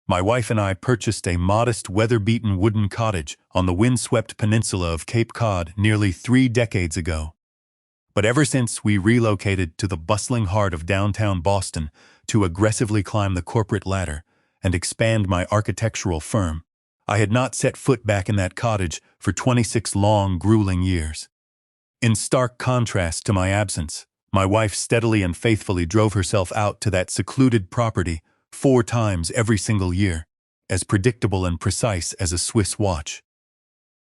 My wife and I purchased a modest, weather-beaten wooden cottage on the windswept peninsula of Cape Cod nearly 3 decades ago. But ever since we relocated to the bustling heart of downtown Boston to aggressively climb the corporate ladder and expand my architectural firm, I had not set foot back in that cottage for 26 long, grueling years. In stark contrast to my absence, my wife steadily and faithfully drove herself out to that secluded property 4 times every single year, as predictable and precise as a Swiss watch.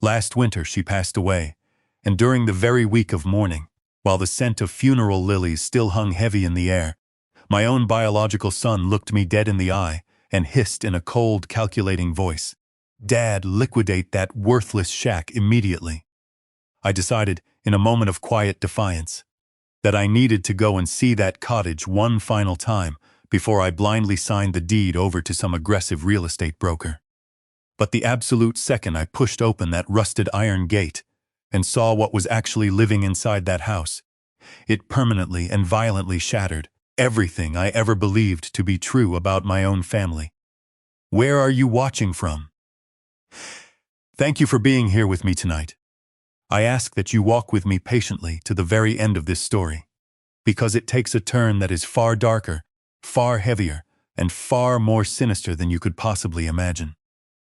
Last winter she passed away, and during the very week of mourning, while the scent of funeral lilies still hung heavy in the air, my own biological son looked me dead in the eye and hissed in a cold, calculating voice, "Dad, liquidate that worthless shack immediately." I decided, in a moment of quiet defiance, that I needed to go and see that cottage one final time before I blindly signed the deed over to some aggressive real estate broker. But the absolute second I pushed open that rusted iron gate and saw what was actually living inside that house, it permanently and violently shattered everything I ever believed to be true about my own family. Where are you watching from? Thank you for being here with me tonight. I ask that you walk with me patiently to the very end of this story, because it takes a turn that is far darker, far heavier, and far more sinister than you could possibly imagine.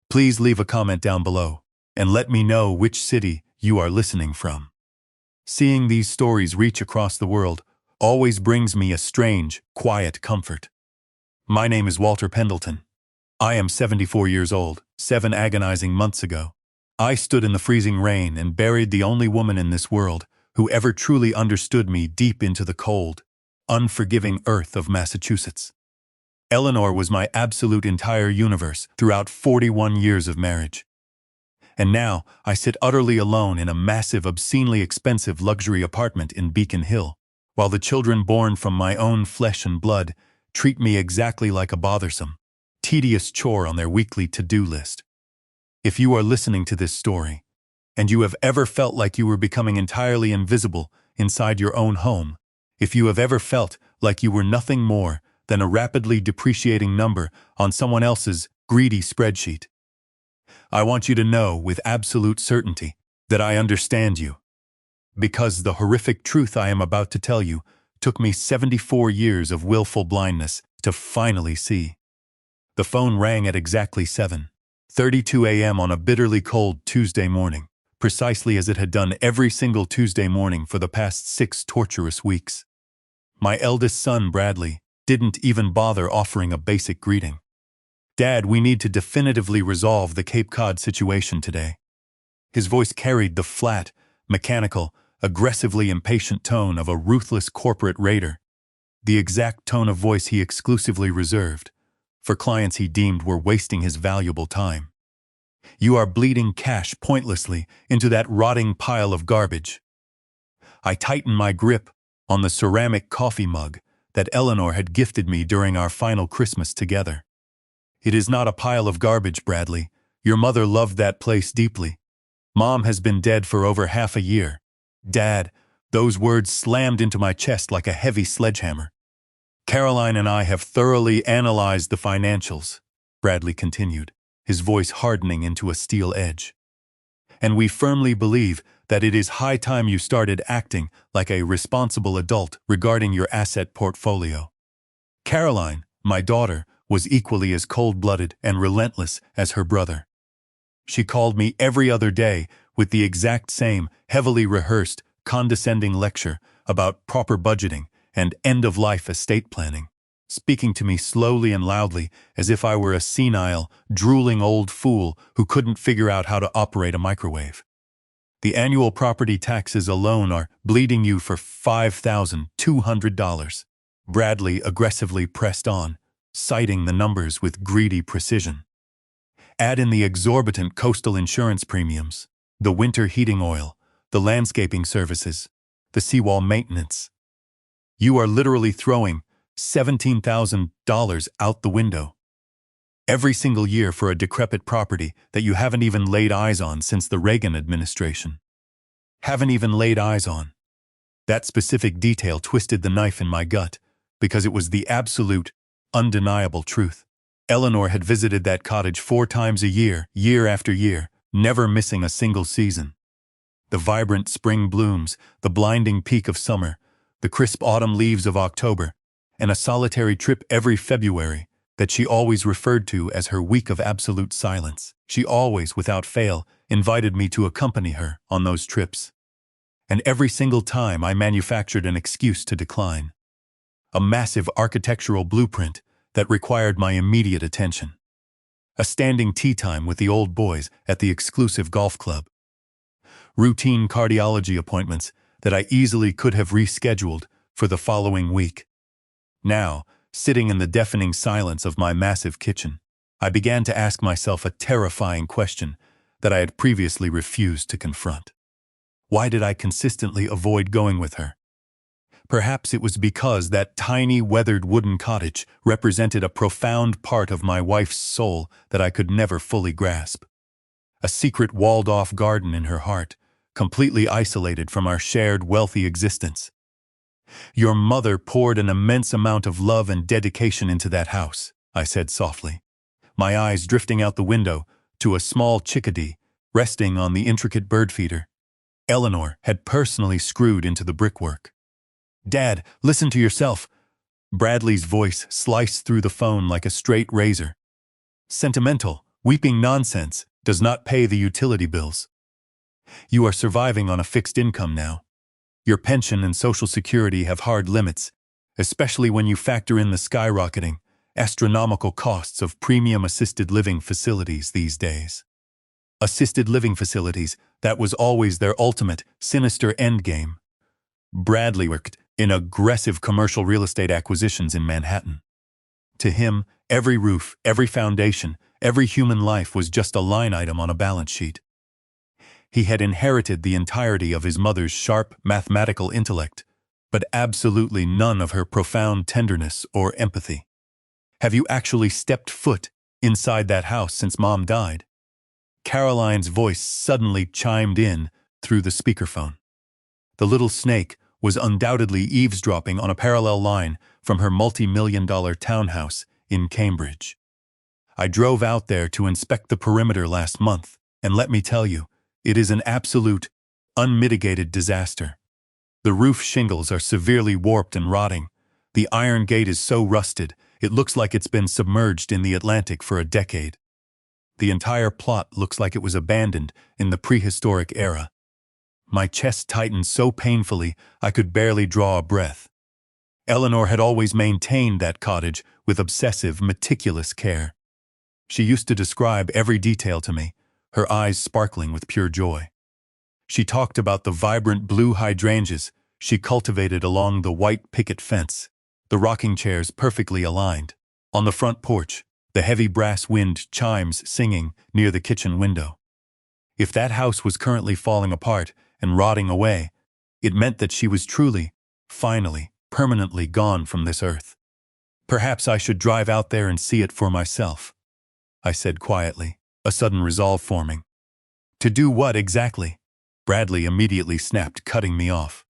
Please leave a comment down below and let me know which city you are listening from. Seeing these stories reach across the world always brings me a strange, quiet comfort. My name is Walter Pendleton. I am 74 years old, 7 agonizing months ago. I stood in the freezing rain and buried the only woman in this world who ever truly understood me deep into the cold, unforgiving earth of Massachusetts. Eleanor was my absolute entire universe throughout 41 years of marriage. And now I sit utterly alone in a massive, obscenely expensive luxury apartment in Beacon Hill, while the children born from my own flesh and blood treat me exactly like a bothersome, tedious chore on their weekly to-do list. If you are listening to this story, and you have ever felt like you were becoming entirely invisible inside your own home, if you have ever felt like you were nothing more than a rapidly depreciating number on someone else's greedy spreadsheet, I want you to know with absolute certainty that I understand you, because the horrific truth I am about to tell you took me 74 years of willful blindness to finally see. The phone rang at exactly 7:32 a.m. on a bitterly cold Tuesday morning, precisely as it had done every single Tuesday morning for the past 6 torturous weeks. My eldest son, Bradley, didn't even bother offering a basic greeting. "Dad, we need to definitively resolve the Cape Cod situation today." His voice carried the flat, mechanical, aggressively impatient tone of a ruthless corporate raider, the exact tone of voice he exclusively reserved for clients he deemed were wasting his valuable time. "You are bleeding cash pointlessly into that rotting pile of garbage." I tightened my grip on the ceramic coffee mug that Eleanor had gifted me during our final Christmas together. "It is not a pile of garbage, Bradley. Your mother loved that place deeply. Mom has been dead for over half a year." "Dad," those words slammed into my chest like a heavy sledgehammer. "Caroline and I have thoroughly analyzed the financials," Bradley continued, his voice hardening into a steel edge. "And we firmly believe that it is high time you started acting like a responsible adult regarding your asset portfolio." Caroline, my daughter, was equally as cold-blooded and relentless as her brother. She called me every other day with the exact same heavily rehearsed, condescending lecture about proper budgeting and end-of-life estate planning, speaking to me slowly and loudly as if I were a senile, drooling old fool who couldn't figure out how to operate a microwave. "The annual property taxes alone are bleeding you for $5,200. Bradley aggressively pressed on, citing the numbers with greedy precision. "Add in the exorbitant coastal insurance premiums, the winter heating oil, the landscaping services, the seawall maintenance. You are literally throwing $17,000 out the window every single year for a decrepit property that you haven't even laid eyes on since the Reagan administration. Haven't even laid eyes on." That specific detail twisted the knife in my gut because it was the absolute, undeniable truth. Eleanor had visited that cottage 4 times a year, year after year, never missing a single season. The vibrant spring blooms, the blinding peak of summer, the crisp autumn leaves of October, and a solitary trip every February that she always referred to as her week of absolute silence. She always, without fail, invited me to accompany her on those trips. And every single time I manufactured an excuse to decline. A massive architectural blueprint that required my immediate attention. A standing tea time with the old boys at the exclusive golf club. Routine cardiology appointments that I easily could have rescheduled for the following week. Now, sitting in the deafening silence of my massive kitchen, I began to ask myself a terrifying question that I had previously refused to confront. Why did I consistently avoid going with her? Perhaps it was because that tiny, weathered wooden cottage represented a profound part of my wife's soul that I could never fully grasp. A secret walled-off garden in her heart, completely isolated from our shared wealthy existence. Your mother poured an immense amount of love and dedication into that house, I said softly, my eyes drifting out the window to a small chickadee resting on the intricate bird feeder Eleanor had personally screwed into the brickwork. Dad, listen to yourself. Bradley's voice sliced through the phone like a straight razor. Sentimental, weeping nonsense does not pay the utility bills. You are surviving on a fixed income now. Your pension and Social Security have hard limits, especially when you factor in the skyrocketing, astronomical costs of premium assisted living facilities these days. Assisted living facilities, that was always their ultimate, sinister endgame. Bradley worked in aggressive commercial real estate acquisitions in Manhattan. To him, every roof, every foundation, every human life was just a line item on a balance sheet. He had inherited the entirety of his mother's sharp, mathematical intellect, but absolutely none of her profound tenderness or empathy. Have you actually stepped foot inside that house since Mom died? Caroline's voice suddenly chimed in through the speakerphone. The little snake was undoubtedly eavesdropping on a parallel line from her multi-million-dollar townhouse in Cambridge. I drove out there to inspect the perimeter last month, and let me tell you, it is an absolute, unmitigated disaster. The roof shingles are severely warped and rotting. The iron gate is so rusted, it looks like it's been submerged in the Atlantic for a decade. The entire plot looks like it was abandoned in the prehistoric era. My chest tightened so painfully I could barely draw a breath. Eleanor had always maintained that cottage with obsessive, meticulous care. She used to describe every detail to me, her eyes sparkling with pure joy. She talked about the vibrant blue hydrangeas she cultivated along the white picket fence, the rocking chairs perfectly aligned. On the front porch, the heavy brass wind chimes singing near the kitchen window. If that house was currently falling apart and rotting away, it meant that she was truly, finally, permanently gone from this earth. Perhaps I should drive out there and see it for myself, I said quietly, a sudden resolve forming. To do what exactly? Bradley immediately snapped, cutting me off.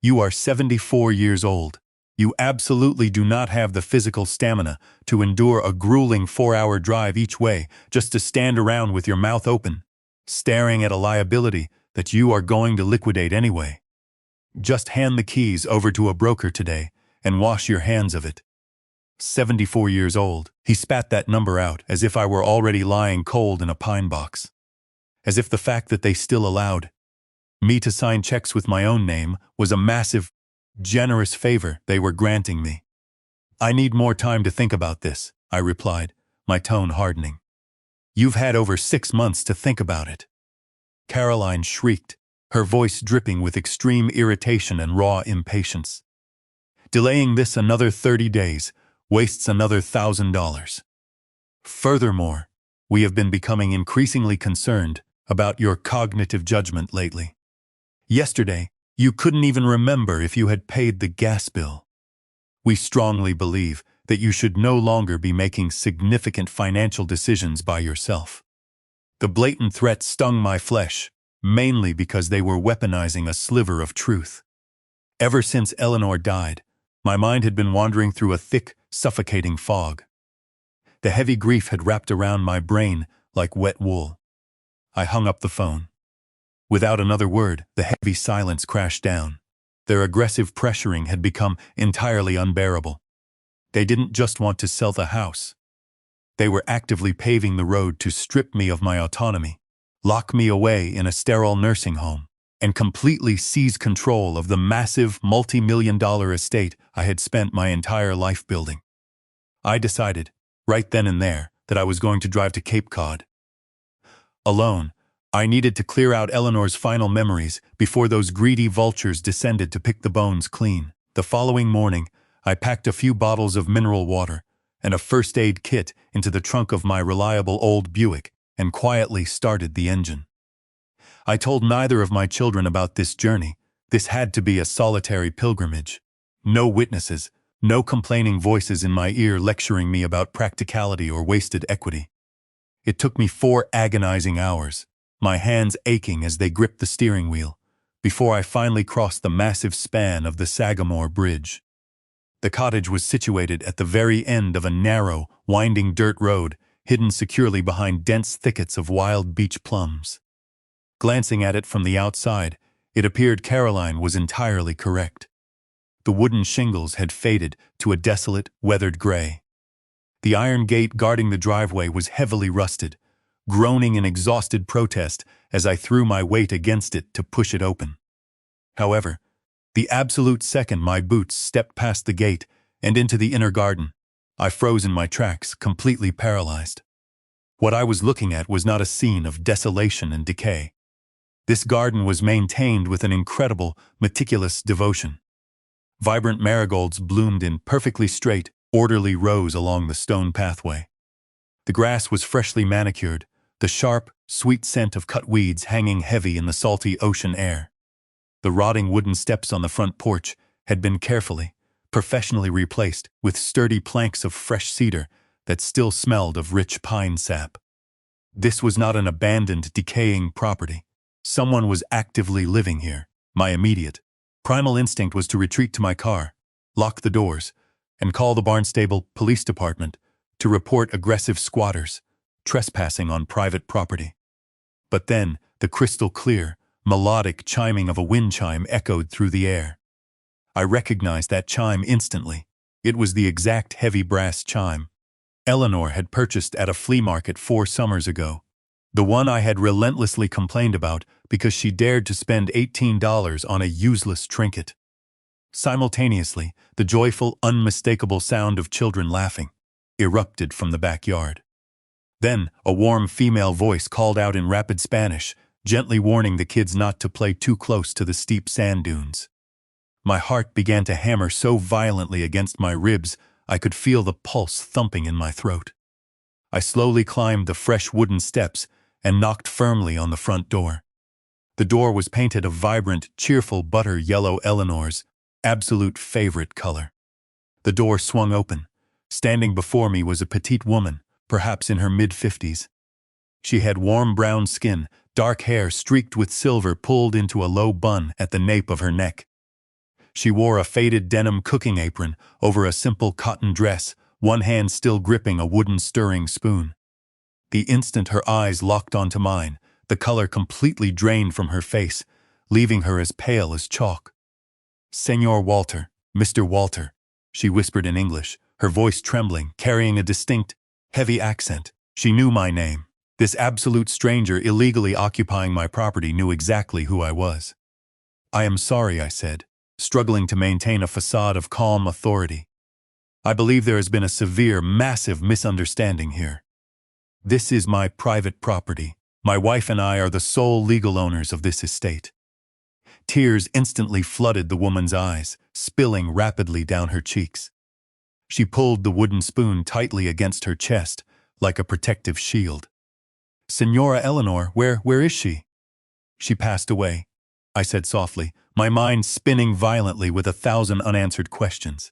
You are 74 years old. You absolutely do not have the physical stamina to endure a grueling 4-hour drive each way just to stand around with your mouth open, staring at a liability that you are going to liquidate anyway. Just hand the keys over to a broker today and wash your hands of it. 74 years old. He spat that number out as if I were already lying cold in a pine box. As if the fact that they still allowed me to sign checks with my own name was a massive, generous favor they were granting me. I need more time to think about this, I replied, my tone hardening. You've had over 6 months to think about it. Caroline shrieked, her voice dripping with extreme irritation and raw impatience. Delaying this another 30 days wastes another $1,000. Furthermore, we have been becoming increasingly concerned about your cognitive judgment lately. Yesterday, you couldn't even remember if you had paid the gas bill. We strongly believe that you should no longer be making significant financial decisions by yourself. The blatant threat stung my flesh, mainly because they were weaponizing a sliver of truth. Ever since Eleanor died, my mind had been wandering through a thick, suffocating fog. The heavy grief had wrapped around my brain like wet wool. I hung up the phone. Without another word, the heavy silence crashed down. Their aggressive pressuring had become entirely unbearable. They didn't just want to sell the house. They were actively paving the road to strip me of my autonomy, lock me away in a sterile nursing home, and completely seize control of the massive multi-million-dollar estate I had spent my entire life building. I decided, right then and there, that I was going to drive to Cape Cod. Alone, I needed to clear out Eleanor's final memories before those greedy vultures descended to pick the bones clean. The following morning, I packed a few bottles of mineral water and a first aid kit into the trunk of my reliable old Buick and quietly started the engine. I told neither of my children about this journey. This had to be a solitary pilgrimage. No witnesses, no complaining voices in my ear lecturing me about practicality or wasted equity. It took me 4 agonizing hours, my hands aching as they gripped the steering wheel, before I finally crossed the massive span of the Sagamore Bridge. The cottage was situated at the very end of a narrow, winding dirt road, hidden securely behind dense thickets of wild beach plums. Glancing at it from the outside, it appeared Caroline was entirely correct. The wooden shingles had faded to a desolate, weathered gray. The iron gate guarding the driveway was heavily rusted, groaning in exhausted protest as I threw my weight against it to push it open. However, the absolute second my boots stepped past the gate and into the inner garden, I froze in my tracks, completely paralyzed. What I was looking at was not a scene of desolation and decay. This garden was maintained with an incredible, meticulous devotion. Vibrant marigolds bloomed in perfectly straight, orderly rows along the stone pathway. The grass was freshly manicured, the sharp, sweet scent of cut weeds hanging heavy in the salty ocean air. The rotting wooden steps on the front porch had been carefully, professionally replaced with sturdy planks of fresh cedar that still smelled of rich pine sap. This was not an abandoned, decaying property. Someone was actively living here. My immediate, primal instinct was to retreat to my car, lock the doors, and call the Barnstable Police Department to report aggressive squatters trespassing on private property. But then, the crystal-clear, melodic chiming of a wind chime echoed through the air. I recognized that chime instantly. It was the exact heavy brass chime Eleanor had purchased at a flea market 4 summers ago. The one I had relentlessly complained about because she dared to spend $18 on a useless trinket. Simultaneously, the joyful, unmistakable sound of children laughing erupted from the backyard. Then, a warm female voice called out in rapid Spanish, gently warning the kids not to play too close to the steep sand dunes. My heart began to hammer so violently against my ribs I could feel the pulse thumping in my throat. I slowly climbed the fresh wooden steps and knocked firmly on the front door. The door was painted a vibrant, cheerful butter yellow, Eleanor's absolute favorite color. The door swung open. Standing before me was a petite woman, perhaps in her mid-50s. She had warm brown skin, dark hair streaked with silver pulled into a low bun at the nape of her neck. She wore a faded denim cooking apron over a simple cotton dress, one hand still gripping a wooden stirring spoon. The instant her eyes locked onto mine, the color completely drained from her face, leaving her as pale as chalk. "Senor Walter, Mr. Walter," she whispered in English, her voice trembling, carrying a distinct, heavy accent. She knew my name. This absolute stranger illegally occupying my property knew exactly who I was. "I am sorry," I said, struggling to maintain a facade of calm authority. "I believe there has been a severe, massive misunderstanding here. This is my private property. My wife and I are the sole legal owners of this estate." Tears instantly flooded the woman's eyes, spilling rapidly down her cheeks. She pulled the wooden spoon tightly against her chest, like a protective shield. "Senora Eleanor, where is she?" "She passed away," I said softly, my mind spinning violently with 1,000 unanswered questions.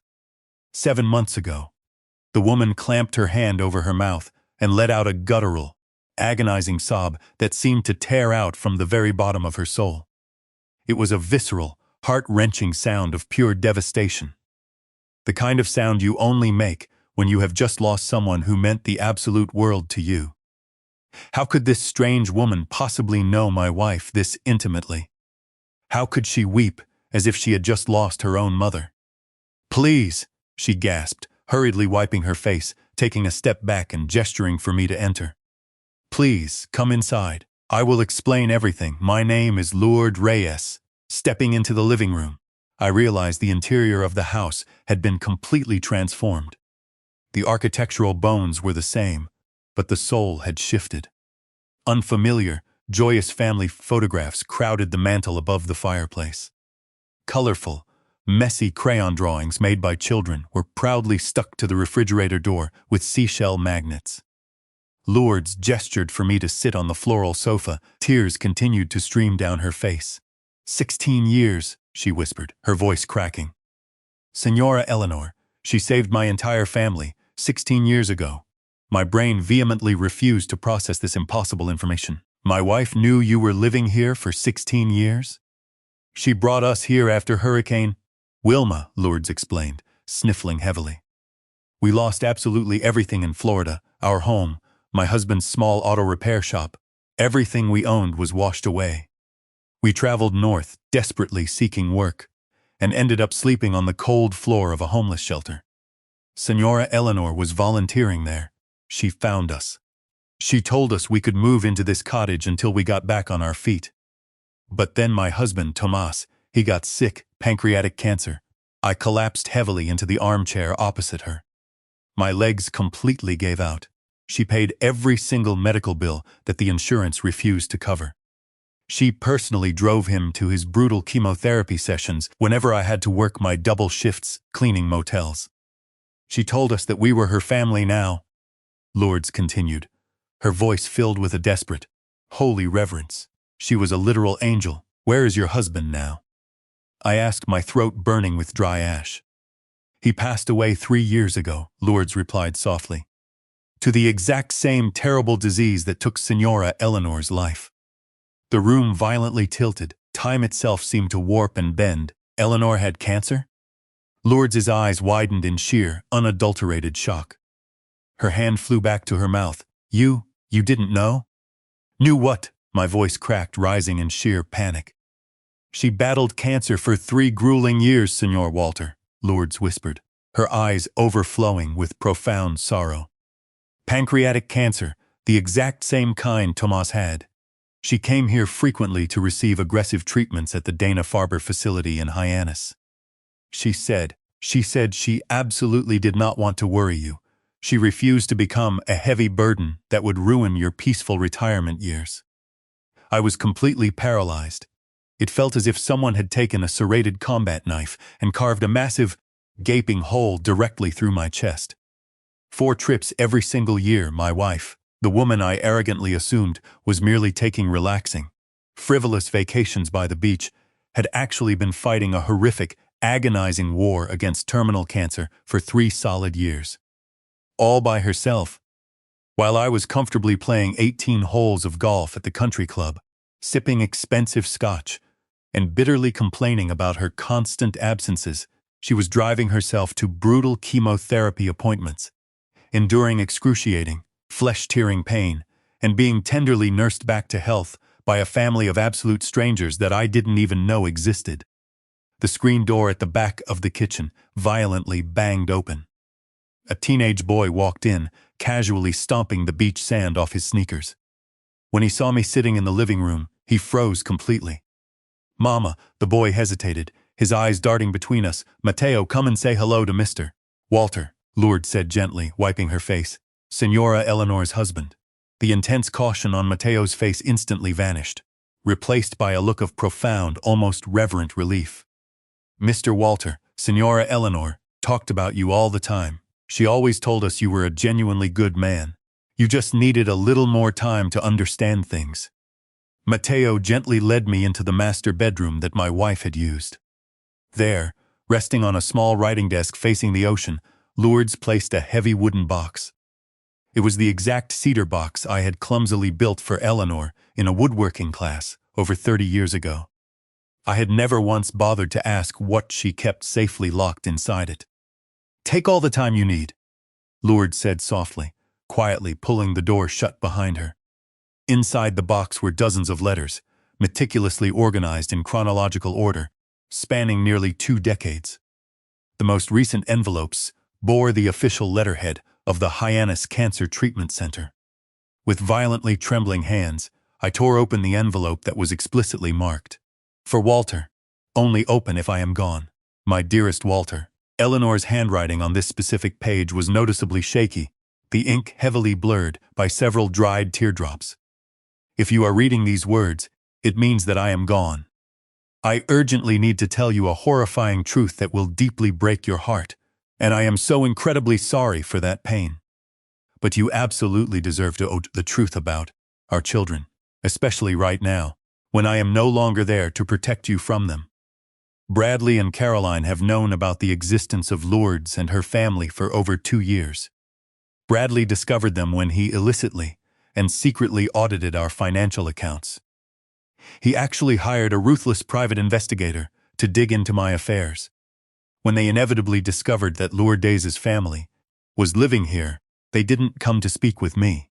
7 months ago. The woman clamped her hand over her mouth and let out a guttural, agonizing sob that seemed to tear out from the very bottom of her soul. It was a visceral, heart-wrenching sound of pure devastation. The kind of sound you only make when you have just lost someone who meant the absolute world to you? How could this strange woman possibly know my wife this intimately? How could she weep as if she had just lost her own mother? Please, she gasped, hurriedly wiping her face, taking a step back and gesturing for me to enter. Please, come inside. I will explain everything. My name is Lord Reyes. Stepping into the living room, I realized the interior of the house had been completely transformed. The architectural bones were the same, but the soul had shifted. Unfamiliar, joyous family photographs crowded the mantel above the fireplace. Colorful, messy crayon drawings made by children were proudly stuck to the refrigerator door with seashell magnets. Lourdes gestured for me to sit on the floral sofa. Tears continued to stream down her face. 16 years, she whispered, her voice cracking. Senora Eleanor, she saved my entire family 16 years ago. My brain vehemently refused to process this impossible information. My wife knew you were living here for 16 years? She brought us here after Hurricane Wilma, Lourdes explained, sniffling heavily. We lost absolutely everything in Florida, our home, my husband's small auto repair shop. Everything we owned was washed away. We traveled north, desperately seeking work, and ended up sleeping on the cold floor of a homeless shelter. Senora Eleanor was volunteering there. She found us. She told us we could move into this cottage until we got back on our feet. But then my husband, Tomas, he got sick, pancreatic cancer. I collapsed heavily into the armchair opposite her. My legs completely gave out. She paid every single medical bill that the insurance refused to cover. She personally drove him to his brutal chemotherapy sessions whenever I had to work my double shifts cleaning motels. She told us that we were her family now, Lourdes continued, her voice filled with a desperate, holy reverence. She was a literal angel. Where is your husband now? I asked, my throat burning with dry ash. He passed away 3 years ago, Lourdes replied softly. To the exact same terrible disease that took Senora Eleanor's life. The room violently tilted. Time itself seemed to warp and bend. Eleanor had cancer? Lourdes' eyes widened in sheer, unadulterated shock. Her hand flew back to her mouth. You didn't know? Knew what? My voice cracked, rising in sheer panic. She battled cancer for 3 grueling years, Senor Walter, Lourdes whispered, her eyes overflowing with profound sorrow. Pancreatic cancer, the exact same kind Tomas had. She came here frequently to receive aggressive treatments at the Dana-Farber facility in Hyannis. She said she absolutely did not want to worry you. She refused to become a heavy burden that would ruin your peaceful retirement years. I was completely paralyzed. It felt as if someone had taken a serrated combat knife and carved a massive, gaping hole directly through my chest. 4 trips every single year, my wife, the woman I arrogantly assumed was merely taking relaxing, frivolous vacations by the beach, had actually been fighting a horrific, agonizing war against terminal cancer for 3 solid years. All by herself, while I was comfortably playing 18 holes of golf at the country club, sipping expensive scotch, and bitterly complaining about her constant absences. She was driving herself to brutal chemotherapy appointments, enduring excruciating, flesh-tearing pain, and being tenderly nursed back to health by a family of absolute strangers that I didn't even know existed. The screen door at the back of the kitchen violently banged open. A teenage boy walked in, casually stomping the beach sand off his sneakers. When he saw me sitting in the living room, he froze completely. Mama, the boy hesitated, his eyes darting between us. Mateo, come and say hello to Mr. Walter, Lourdes said gently, wiping her face. Senora Eleanor's husband. The intense caution on Mateo's face instantly vanished, replaced by a look of profound, almost reverent relief. Mr. Walter, Senora Eleanor, talked about you all the time. She always told us you were a genuinely good man. You just needed a little more time to understand things. Mateo gently led me into the master bedroom that my wife had used. There, resting on a small writing desk facing the ocean, Lourdes placed a heavy wooden box. It was the exact cedar box I had clumsily built for Eleanor in a woodworking class over 30 years ago. I had never once bothered to ask what she kept safely locked inside it. Take all the time you need. Lourdes said softly, quietly pulling the door shut behind her. Inside the box were dozens of letters, meticulously organized in chronological order, spanning nearly 2 decades. The most recent envelopes bore the official letterhead of the Hyannis Cancer Treatment Center. With violently trembling hands, I tore open the envelope that was explicitly marked. For Walter. Only open if I am gone. My dearest Walter. Eleanor's handwriting on this specific page was noticeably shaky, the ink heavily blurred by several dried teardrops. If you are reading these words, it means that I am gone. I urgently need to tell you a horrifying truth that will deeply break your heart, and I am so incredibly sorry for that pain. But you absolutely deserve to know the truth about our children, especially right now, when I am no longer there to protect you from them. Bradley and Caroline have known about the existence of Lourdes and her family for over 2 years. Bradley discovered them when he illicitly and secretly audited our financial accounts. He actually hired a ruthless private investigator to dig into my affairs. When they inevitably discovered that Lourdes' family was living here, they didn't come to speak with me.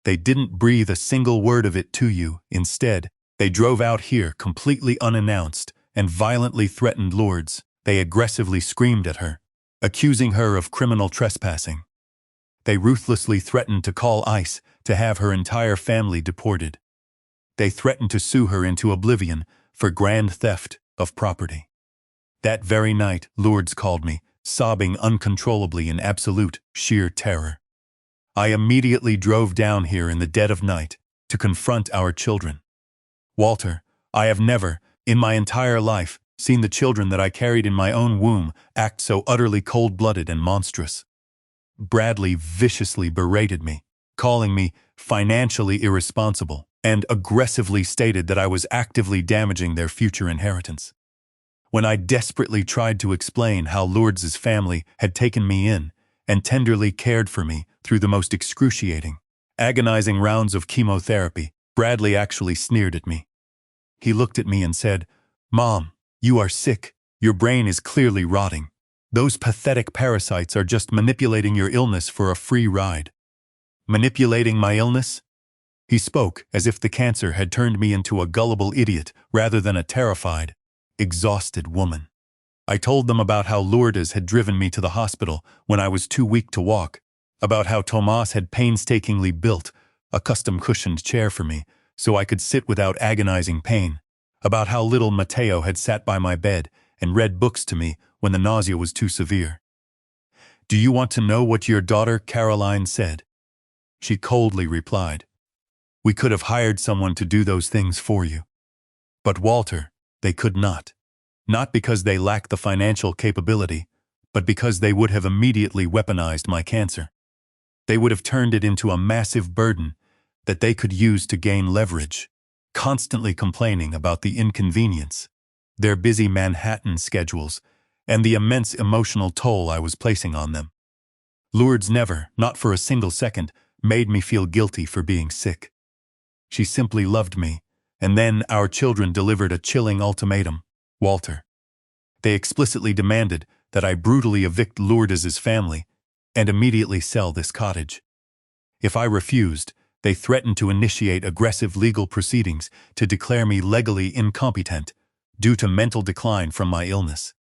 They didn't breathe a single word of it to you. Instead, they drove out here completely unannounced and violently threatened Lourdes. They aggressively screamed at her, accusing her of criminal trespassing. They ruthlessly threatened to call ICE to have her entire family deported. They threatened to sue her into oblivion for grand theft of property. That very night, Lourdes called me, sobbing uncontrollably in absolute, sheer terror. I immediately drove down here in the dead of night to confront our children. Walter, I have never, in my entire life, seen the children that I carried in my own womb act so utterly cold-blooded and monstrous. Bradley viciously berated me, calling me financially irresponsible, and aggressively stated that I was actively damaging their future inheritance. When I desperately tried to explain how Lourdes' family had taken me in and tenderly cared for me through the most excruciating, agonizing rounds of chemotherapy, Bradley actually sneered at me. He looked at me and said, "Mom, you are sick. Your brain is clearly rotting. Those pathetic parasites are just manipulating your illness for a free ride." Manipulating my illness? He spoke as if the cancer had turned me into a gullible idiot rather than a terrified, exhausted woman. I told them about how Lourdes had driven me to the hospital when I was too weak to walk, about how Tomas had painstakingly built a custom-cushioned chair for me so I could sit without agonizing pain, about how little Mateo had sat by my bed and read books to me when the nausea was too severe. "Do you want to know what your daughter Caroline said?" She coldly replied, "We could have hired someone to do those things for you. But Walter, they could not. Not because they lacked the financial capability, but because they would have immediately weaponized my cancer. They would have turned it into a massive burden that they could use to gain leverage, constantly complaining about the inconvenience, their busy Manhattan schedules, and the immense emotional toll I was placing on them. Lourdes never, not for a single second, made me feel guilty for being sick. She simply loved me, and then our children delivered a chilling ultimatum, Walter. They explicitly demanded that I brutally evict Lourdes' family and immediately sell this cottage. If I refused, they threatened to initiate aggressive legal proceedings to declare me legally incompetent due to mental decline from my illness.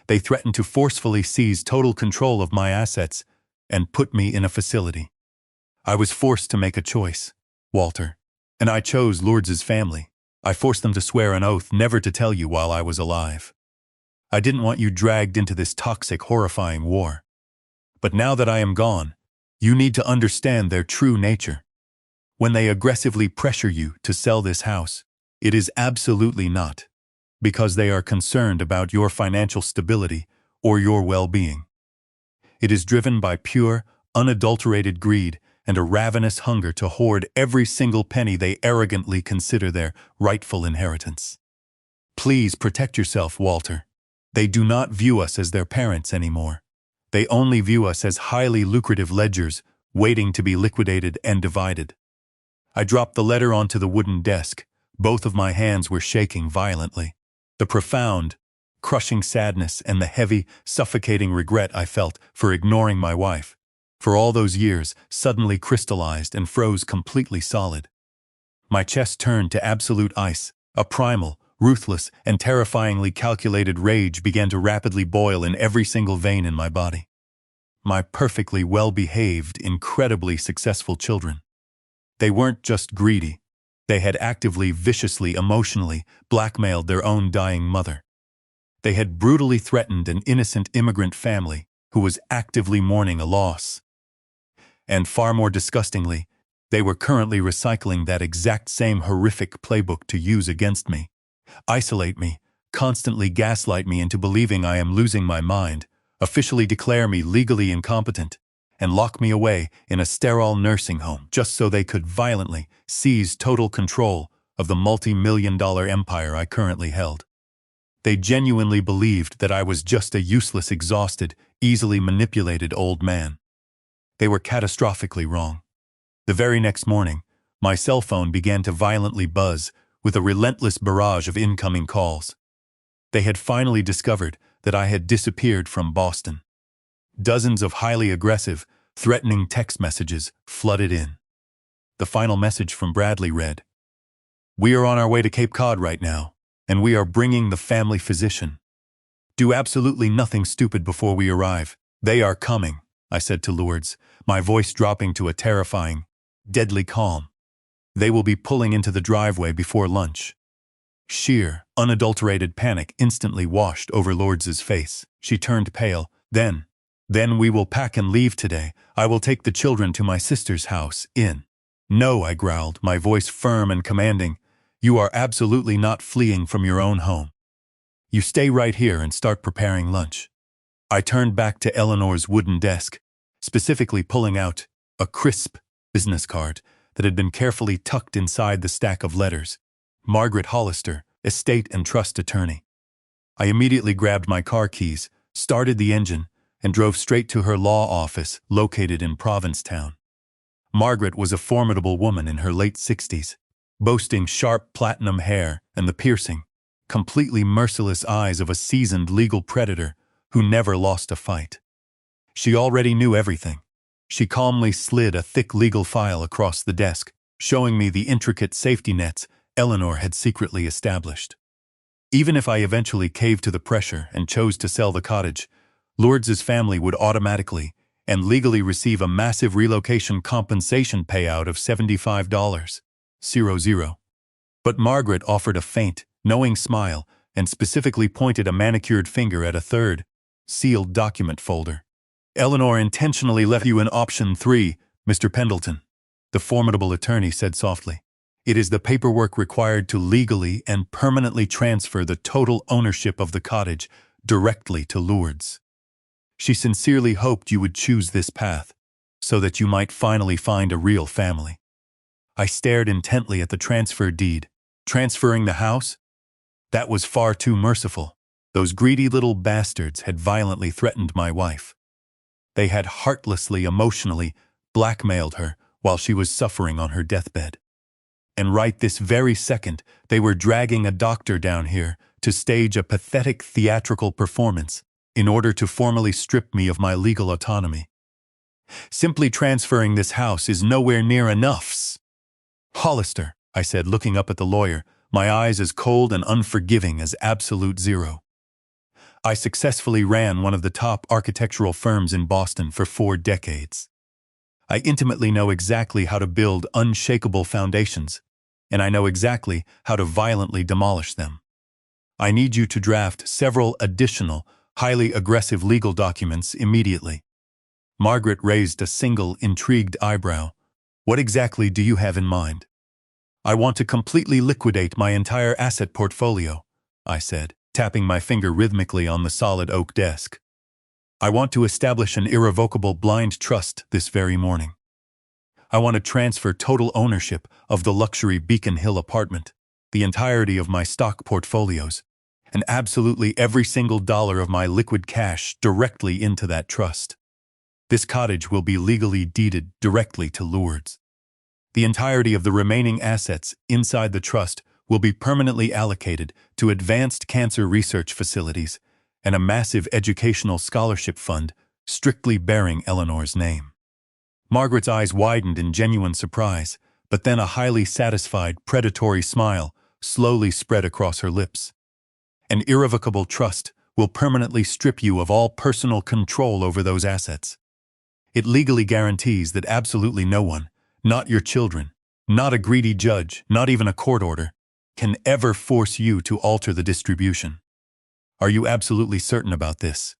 They threatened to forcefully seize total control of my assets and put me in a facility. I was forced to make a choice, Walter, and I chose Lourdes' family. I forced them to swear an oath never to tell you while I was alive. I didn't want you dragged into this toxic, horrifying war. But now that I am gone, you need to understand their true nature. When they aggressively pressure you to sell this house, it is absolutely not because they are concerned about your financial stability or your well-being. It is driven by pure, unadulterated greed and a ravenous hunger to hoard every single penny they arrogantly consider their rightful inheritance. Please protect yourself, Walter. They do not view us as their parents anymore. They only view us as highly lucrative ledgers waiting to be liquidated and divided. I dropped the letter onto the wooden desk. Both of my hands were shaking violently. The profound, crushing sadness and the heavy, suffocating regret I felt for ignoring my wife for all those years, suddenly crystallized and froze completely solid. My chest turned to absolute ice. A primal, ruthless, and terrifyingly calculated rage began to rapidly boil in every single vein in my body. My perfectly well-behaved, incredibly successful children. They weren't just greedy. They had actively, viciously, emotionally blackmailed their own dying mother. They had brutally threatened an innocent immigrant family who was actively mourning a loss. And far more disgustingly, they were currently recycling that exact same horrific playbook to use against me. Isolate me, constantly gaslight me into believing I am losing my mind, officially declare me legally incompetent, and lock me away in a sterile nursing home just so they could violently seize total control of the multi-million-dollar empire I currently held. They genuinely believed that I was just a useless, exhausted, easily manipulated old man. They were catastrophically wrong. The very next morning, my cell phone began to violently buzz with a relentless barrage of incoming calls. They had finally discovered that I had disappeared from Boston. Dozens of highly aggressive, threatening text messages flooded in. The final message from Bradley read, "We are on our way to Cape Cod right now, and we are bringing the family physician. Do absolutely nothing stupid before we arrive. They are coming," I said to Lourdes, my voice dropping to a terrifying, deadly calm. "They will be pulling into the driveway before lunch." Sheer, unadulterated panic instantly washed over Lourdes's face. She turned pale. Then we will pack and leave today. I will take the children to my sister's house in." "No," I growled, my voice firm and commanding. "You are absolutely not fleeing from your own home. You stay right here and start preparing lunch." I turned back to Eleanor's wooden desk, specifically pulling out a crisp business card that had been carefully tucked inside the stack of letters. Margaret Hollister, estate and trust attorney. I immediately grabbed my car keys, started the engine, and drove straight to her law office located in Provincetown. Margaret was a formidable woman in her late 60s, boasting sharp platinum hair and the piercing, completely merciless eyes of a seasoned legal predator who never lost a fight. She already knew everything. She calmly slid a thick legal file across the desk, showing me the intricate safety nets Eleanor had secretly established. Even if I eventually caved to the pressure and chose to sell the cottage, Lourdes's family would automatically and legally receive a massive relocation compensation payout of $75,000. But Margaret offered a faint, knowing smile and specifically pointed a manicured finger at a third, sealed document folder. "Eleanor intentionally left you in option 3, Mr. Pendleton," the formidable attorney said softly. "It is the paperwork required to legally and permanently transfer the total ownership of the cottage directly to Lourdes. She sincerely hoped you would choose this path, so that you might finally find a real family." I stared intently at the transfer deed. Transferring the house? That was far too merciful. Those greedy little bastards had violently threatened my wife. They had heartlessly, emotionally blackmailed her while she was suffering on her deathbed. And right this very second, they were dragging a doctor down here to stage a pathetic theatrical performance in order to formally strip me of my legal autonomy. Simply transferring this house is nowhere near enough. "Hollister," I said, looking up at the lawyer, my eyes as cold and unforgiving as absolute zero. "I successfully ran one of the top architectural firms in Boston for 4 decades. I intimately know exactly how to build unshakable foundations, and I know exactly how to violently demolish them. I need you to draft several additional, highly aggressive legal documents immediately." Margaret raised a single, intrigued eyebrow. "What exactly do you have in mind?" "I want to completely liquidate my entire asset portfolio," I said, tapping my finger rhythmically on the solid oak desk. "I want to establish an irrevocable blind trust this very morning. I want to transfer total ownership of the luxury Beacon Hill apartment, the entirety of my stock portfolios, and absolutely every single dollar of my liquid cash directly into that trust. This cottage will be legally deeded directly to Lourdes. The entirety of the remaining assets inside the trust will be permanently allocated to advanced cancer research facilities and a massive educational scholarship fund strictly bearing Eleanor's name. Margaret's eyes widened in genuine surprise, but then a highly satisfied, predatory smile slowly spread across her lips. An irrevocable trust will permanently strip you of all personal control over those assets. It legally guarantees that absolutely no one, not your children, not a greedy judge, not even a court order, can ever force you to alter the distribution. Are you absolutely certain about this?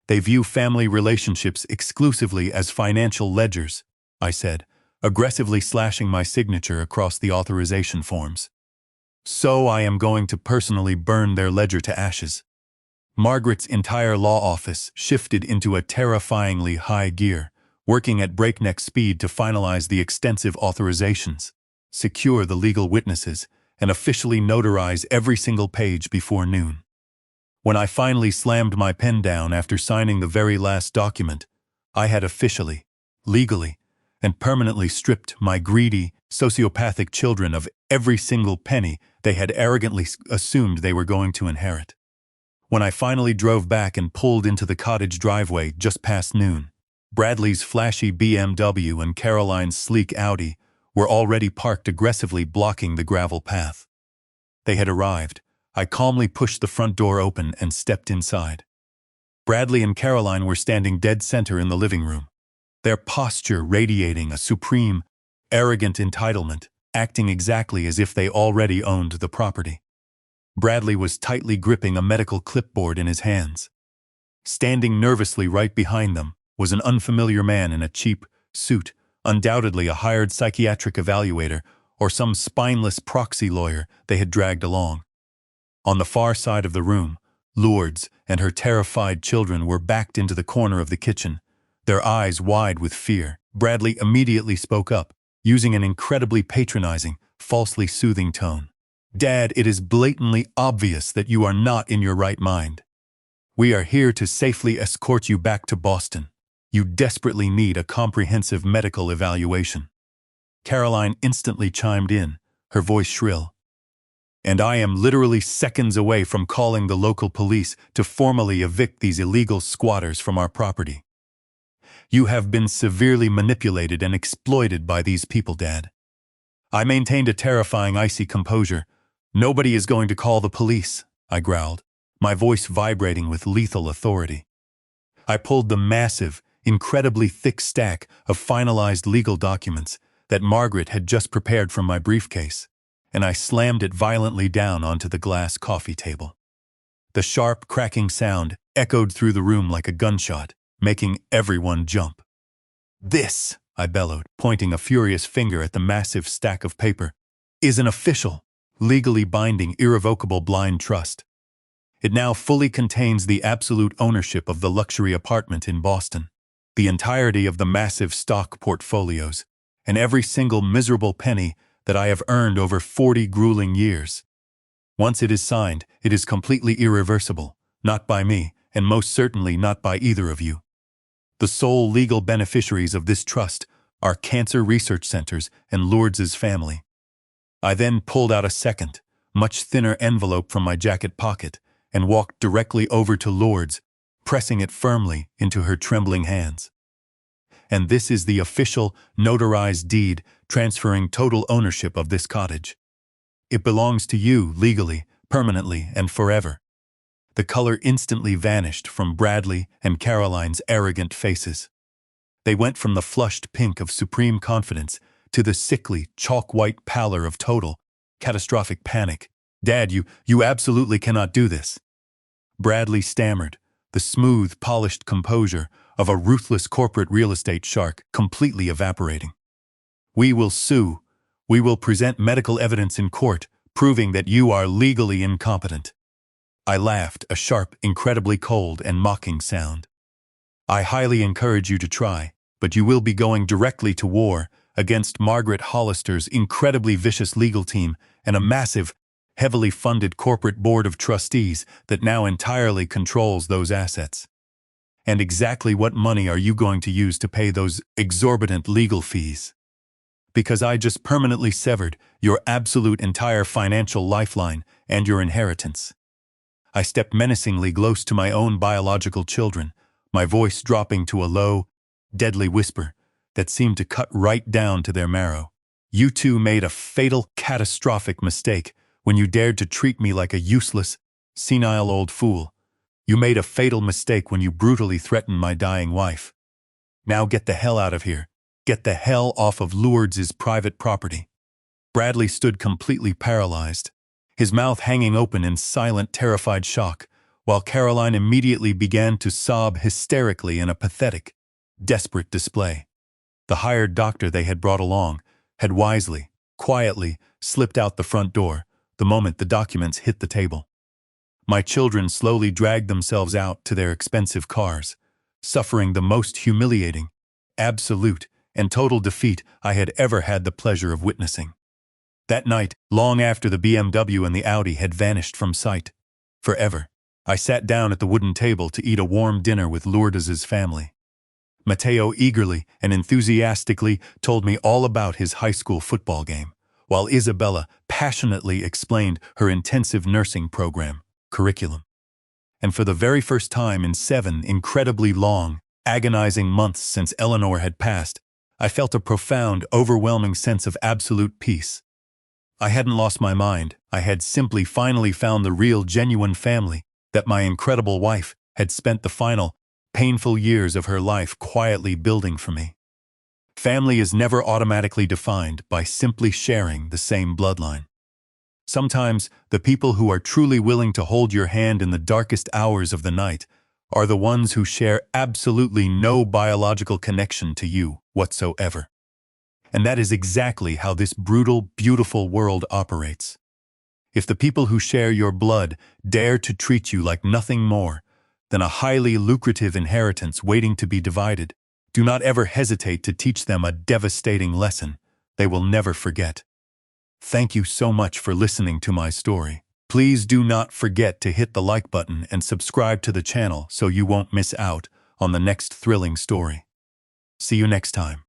They view family relationships exclusively as financial ledgers, I said, aggressively slashing my signature across the authorization forms. So I am going to personally burn their ledger to ashes. Margaret's entire law office shifted into a terrifyingly high gear, working at breakneck speed to finalize the extensive authorizations, secure the legal witnesses, and officially notarize every single page before noon. When I finally slammed my pen down after signing the very last document, I had officially, legally, and permanently stripped my greedy, sociopathic children of every single penny they had arrogantly assumed they were going to inherit. When I finally drove back and pulled into the cottage driveway just past noon, Bradley's flashy BMW and Caroline's sleek Audi were already parked aggressively blocking the gravel path. They had arrived. I calmly pushed the front door open and stepped inside. Bradley and Caroline were standing dead center in the living room, their posture radiating a supreme, arrogant entitlement, acting exactly as if they already owned the property. Bradley was tightly gripping a medical clipboard in his hands. Standing nervously right behind them was an unfamiliar man in a cheap suit, undoubtedly a hired psychiatric evaluator or some spineless proxy lawyer they had dragged along. On the far side of the room, Lourdes and her terrified children were backed into the corner of the kitchen, their eyes wide with fear. Bradley immediately spoke up, using an incredibly patronizing, falsely soothing tone. "Dad, it is blatantly obvious that you are not in your right mind. We are here to safely escort you back to Boston. You desperately need a comprehensive medical evaluation." Caroline instantly chimed in, her voice shrill. "And I am literally seconds away from calling the local police to formally evict these illegal squatters from our property. You have been severely manipulated and exploited by these people, Dad." I maintained a terrifying icy composure. "Nobody is going to call the police," I growled, my voice vibrating with lethal authority. I pulled the massive, incredibly thick stack of finalized legal documents that Margaret had just prepared from my briefcase, and I slammed it violently down onto the glass coffee table. The sharp, cracking sound echoed through the room like a gunshot, making everyone jump. "This," I bellowed, pointing a furious finger at the massive stack of paper, "is an official, legally binding, irrevocable blind trust. It now fully contains the absolute ownership of the luxury apartment in Boston, the entirety of the massive stock portfolios, and every single miserable penny that I have earned over 40 grueling years. Once it is signed, it is completely irreversible, not by me, and most certainly not by either of you. The sole legal beneficiaries of this trust are cancer research centers and Lourdes's family." I then pulled out a second, much thinner envelope from my jacket pocket and walked directly over to Lourdes, pressing it firmly into her trembling hands. "And this is the official, notarized deed transferring total ownership of this cottage. It belongs to you legally, permanently, and forever." The color instantly vanished from Bradley and Caroline's arrogant faces. They went from the flushed pink of supreme confidence to the sickly, chalk-white pallor of total, catastrophic panic. "Dad, you absolutely cannot do this." Bradley stammered, the smooth, polished composure of a ruthless corporate real estate shark completely evaporating. "We will sue. We will present medical evidence in court, proving that you are legally incompetent." I laughed, a sharp, incredibly cold and mocking sound. "I highly encourage you to try, but you will be going directly to war against Margaret Hollister's incredibly vicious legal team and a massive, heavily funded corporate board of trustees that now entirely controls those assets. And exactly what money are you going to use to pay those exorbitant legal fees? Because I just permanently severed your absolute entire financial lifeline and your inheritance." I stepped menacingly close to my own biological children, my voice dropping to a low, deadly whisper. that seemed to cut right down to their marrow. You two made a fatal, catastrophic mistake when you dared to treat me like a useless, senile old fool. You made a fatal mistake when you brutally threatened my dying wife. Now get the hell out of here. Get the hell off of Lourdes' private property." Bradley stood completely paralyzed, his mouth hanging open in silent, terrified shock, while Caroline immediately began to sob hysterically in a pathetic, desperate display. The hired doctor they had brought along had wisely, quietly slipped out the front door the moment the documents hit the table. My children slowly dragged themselves out to their expensive cars, suffering the most humiliating, absolute, and total defeat I had ever had the pleasure of witnessing. That night, long after the BMW and the Audi had vanished from sight, forever, I sat down at the wooden table to eat a warm dinner with Lourdes' family. Mateo eagerly and enthusiastically told me all about his high school football game, while Isabella passionately explained her intensive nursing program, curriculum. And for the very first time in 7 incredibly long, agonizing months since Eleanor had passed, I felt a profound, overwhelming sense of absolute peace. I hadn't lost my mind. I had simply finally found the real, genuine family that my incredible wife had spent the final, painful years of her life quietly building for me. Family is never automatically defined by simply sharing the same bloodline. Sometimes, the people who are truly willing to hold your hand in the darkest hours of the night are the ones who share absolutely no biological connection to you whatsoever. And that is exactly how this brutal, beautiful world operates. If the people who share your blood dare to treat you like nothing more than a highly lucrative inheritance waiting to be divided, do not ever hesitate to teach them a devastating lesson they will never forget. Thank you so much for listening to my story. Please do not forget to hit the like button and subscribe to the channel so you won't miss out on the next thrilling story. See you next time.